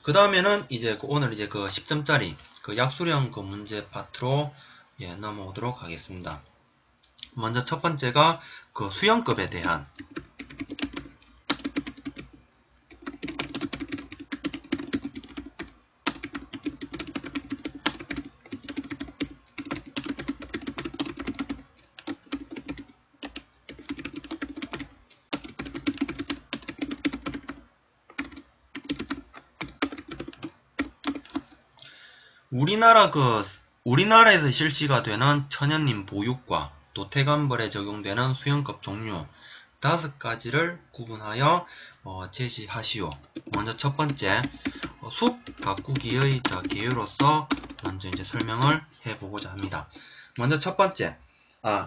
그 다음에는 이제 오늘 이제 그 10점짜리 그 약수령 그 문제 파트로 넘어오도록 하겠습니다. 먼저 첫 번째가 그 수영급에 대한 우리나라에서 실시가 되는 천연님 보육과 도태감벌에 적용되는 수영급 종류 5가지를 구분하여 제시하시오. 먼저 첫 번째, 숲 가꾸기의 개요로서 먼저 이제 설명을 해보고자 합니다. 먼저 첫 번째,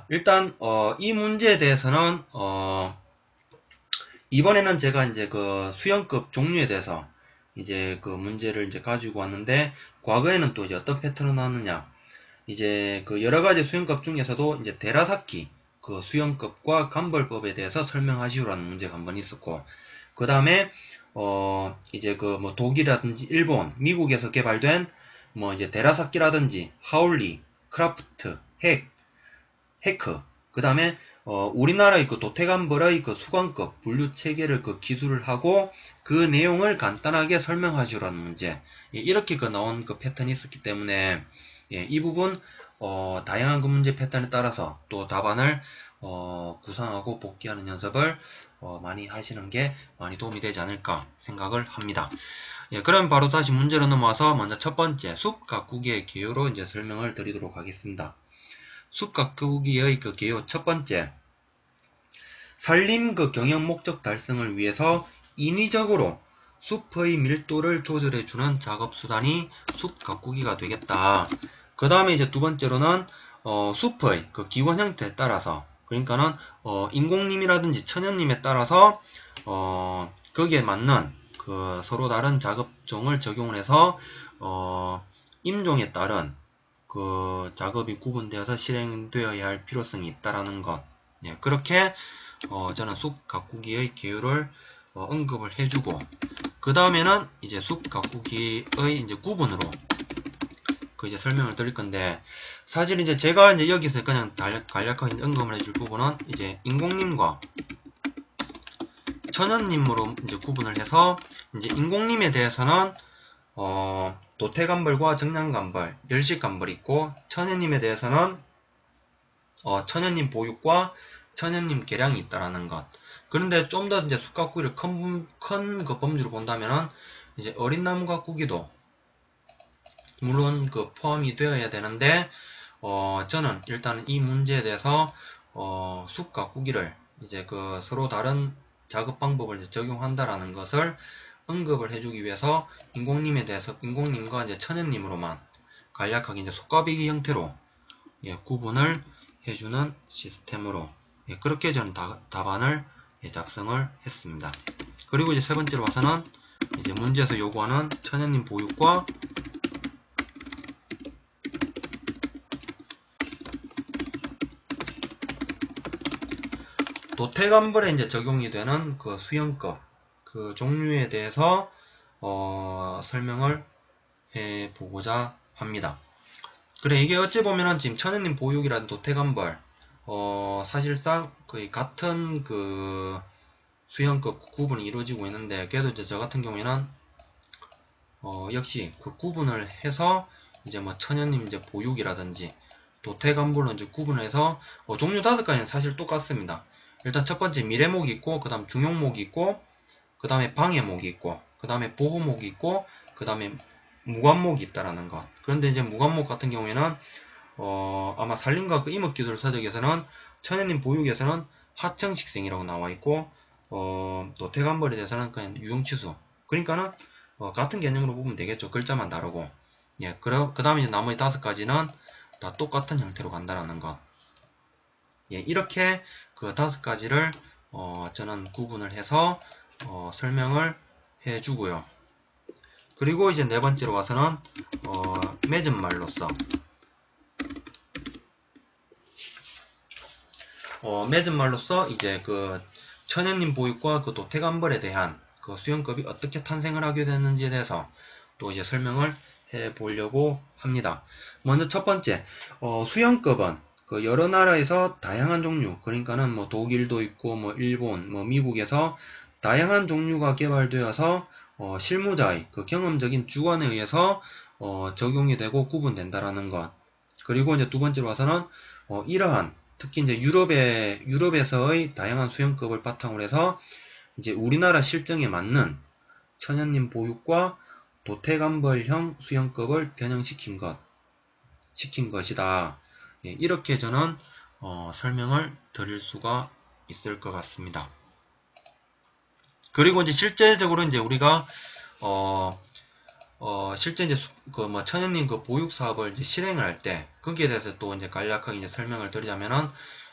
일단 이 문제에 대해서는 이번에는 제가 이제 그 수영급 종류에 대해서 이제 그 문제를 이제 가지고 왔는데, 과거에는 또 이제 어떤 패턴으로 나왔느냐, 이제 그 여러 가지 수영급 중에서도 이제 데라사키 그 수영급과 감벌법에 대해서 설명하시오라는 문제가 한 번 있었고, 그 다음에 이제 그 뭐 독일이라든지 일본, 미국에서 개발된 뭐 이제 데라사키라든지 하울리, 크라프트, 헤크, 그 다음에 우리나라의 그 도태감벌의 그 수강급 분류 체계를 그 기술을 하고 그 내용을 간단하게 설명하시오라는 문제. 이렇게 그 나온 그 패턴이 있었기 때문에 이 부분 다양한 그 문제 패턴에 따라서 또 답안을 구상하고 복귀하는 연습을 많이 하시는 게 많이 도움이 되지 않을까 생각을 합니다. 그럼 바로 다시 문제로 넘어와서 먼저 첫 번째 숲 가꾸기의 개요로 이제 설명을 드리도록 하겠습니다. 숲 가꾸기의 그 개요 첫 번째, 산림 그 경영 목적 달성을 위해서 인위적으로 숲의 밀도를 조절해주는 작업수단이 숲 가꾸기가 되겠다. 그 다음에 이제 두 번째로는 숲의 그 기원 형태에 따라서, 그러니까는 인공림이라든지 천연림에 따라서 거기에 맞는 그 서로 다른 작업종을 적용을 해서 임종에 따른 그 작업이 구분되어서 실행되어야 할 필요성이 있다라는 것. 그렇게 저는 숲 가꾸기의 개요를 언급을 해주고, 그 다음에는 이제 숲 가꾸기의 이제 구분으로 그 이제 설명을 드릴 건데, 사실 이제 제가 이제 여기서 그냥 간략하게 언급을 해줄 부분은 이제 인공림과 천연림으로 이제 구분을 해서, 이제 인공림에 대해서는 도태감벌과 정량감벌, 열식감벌이 있고, 천연림에 대해서는 천연림 보육과 천연림 계량이 있다라는 것. 그런데 좀 더 이제 숲 가꾸기를 큰 그 범주로 본다면은 이제 어린 나무 가꾸기도 물론 그 포함이 되어야 되는데, 저는 일단 이 문제에 대해서 숲 가꾸기를 이제 그 서로 다른 작업 방법을 이제 적용한다라는 것을 언급을 해주기 위해서 인공림에 대해서 인공림과 이제 천연림으로만 간략하게 이제 속가비기 형태로 구분을 해주는 시스템으로 그렇게 저는 답안을 작성을 했습니다. 그리고 이제 세 번째로 와서는 이제 문제에서 요구하는 천연림 보육과 도태감벌에 이제 적용이 되는 그 수영급 그 종류에 대해서 설명을 해 보고자 합니다. 그래, 이게 어찌 보면은 지금 천연림 보육이라든 도태감벌 사실상 거의 같은 그 수형급 구분이 이루어지고 있는데, 그래도 이제 저 같은 경우에는 역시 그 구분을 해서 이제 뭐 천연림 이제 보육이라든지 도태감벌로 이제 구분을 해서 종류 5가지는 사실 똑같습니다. 일단 첫 번째 미래목이 있고, 그 다음 중용목이 있고, 그 다음에 방해목이 있고, 그 다음에 보호목이 있고, 그 다음에 무관목이 있다라는 것. 그런데 이제 무관목 같은 경우에는 아마 산림과 그 임업기술 서적에서는 천연림 보육에서는 하청식생이라고 나와 있고, 도태감벌에 대해서는 그냥 유용치수. 그러니까는 같은 개념으로 보면 되겠죠. 글자만 다르고. 그 다음에 이제 나머지 5가지는 다 똑같은 형태로 간다라는 것. 이렇게 그 5가지를 저는 구분을 해서 설명을 해주고요. 그리고 이제 네 번째로 와서는 맺은 말로써 맺은 말로써 이제 그 천연림 보육과 그 도태감벌에 대한 그 수영급이 어떻게 탄생을 하게 됐는지에 대해서 또 이제 설명을 해 보려고 합니다. 먼저 첫 번째, 수영급은 그 여러 나라에서 다양한 종류, 그러니까는 뭐 독일도 있고 뭐 일본, 뭐 미국에서 다양한 종류가 개발되어서 실무자의 그 경험적인 주관에 의해서 적용이 되고 구분된다라는 것. 그리고 이제 두 번째로 와서는 이러한 특히 이제 유럽에서의 다양한 수영급을 바탕으로 해서 이제 우리나라 실정에 맞는 천연님 보육과 도태감벌형 수영급을 변형시킨 것이다. 예, 이렇게 저는 설명을 드릴 수가 있을 것 같습니다. 그리고 이제 실제적으로 이제 우리가 실제 이제 그 천연님 그 보육 사업을 이제 실행을 할 때 거기에 대해서 또 이제 간략하게 이제 설명을 드리자면은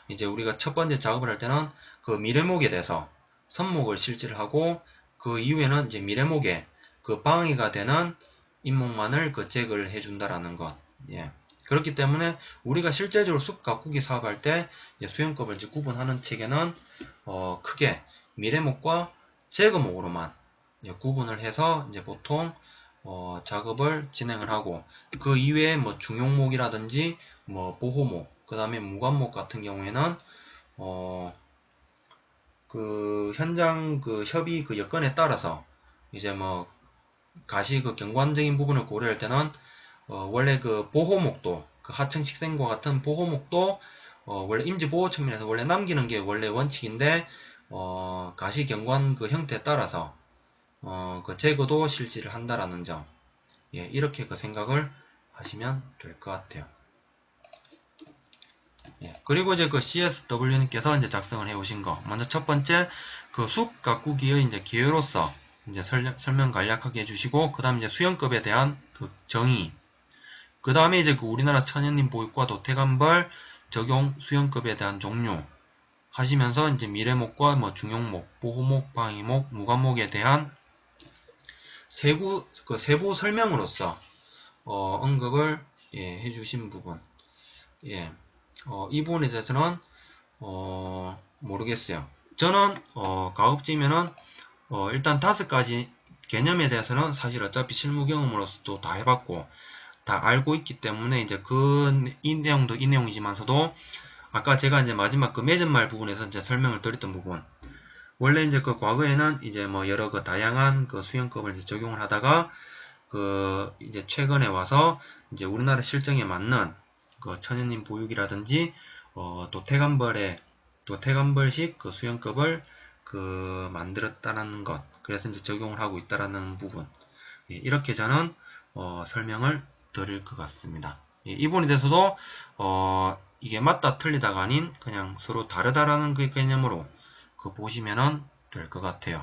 이제 우리가 첫 번째 작업을 할 때는 그 미래목에 대해서 선목을 실시를 하고 그 이후에는 이제 미래목에 그 방해가 되는 잇목만을 그 제거를 해준다라는 것. 예. 그렇기 때문에 우리가 실제적으로 숲 가꾸기 사업할 때 수영급을 이제 구분하는 체계는 크게 미래목과 제거목으로만 구분을 해서 이제 보통 작업을 진행을 하고 그 이외에 뭐 중용목이라든지 뭐 보호목, 그 다음에 무관목 같은 경우에는 그 현장 그 협의 그 여건에 따라서 이제 뭐 가시 그 경관적인 부분을 고려할 때는 원래 그 보호목도 그 하청 식생과 같은 보호목도 원래 임지보호 측면에서 원래 남기는 게 원래 원칙인데 가시 경관 그 형태에 따라서 그 제거도 실시를 한다라는 점. 예, 이렇게 그 생각을 하시면 될 것 같아요. 예, 그리고 이제 그 CSW님께서 이제 작성을 해 오신 거. 먼저 첫 번째, 그 숲 가꾸기의 이제 기회로서 이제 설명 간략하게 해주시고, 그 다음 이제 수영급에 대한 그 정의. 그 다음에 이제 그 우리나라 천연님 보육과 도태감벌 적용 수영급에 대한 종류. 하시면서 이제 미래목과 뭐 중용목, 보호목, 방위목, 무관목에 대한 세부 설명으로서 언급을 해주신 부분. 예, 이 부분에 대해서는 모르겠어요. 저는 가급적이면은 일단 5가지 개념에 대해서는 사실 어차피 실무 경험으로서도 다 해봤고 다 알고 있기 때문에 이제 이 내용도 이 내용이지만서도 아까 제가 이제 마지막 그 맺은말 부분에서 이제 설명을 드렸던 부분. 원래 이제 그 과거에는 이제 뭐 여러 그 다양한 그 수영급을 이제 적용을 하다가 그 이제 최근에 와서 이제 우리나라 실정에 맞는 그 천연님 보육이라든지 도태감벌식 그 수영급을 그 만들었다는 것. 그래서 이제 적용을 하고 있다라는 부분. 예, 이렇게 저는 설명을 드릴 것 같습니다. 예, 이 부분에 대해서도 이게 맞다 틀리다가 아닌 그냥 서로 다르다라는 그 개념으로 그 보시면은 될 것 같아요.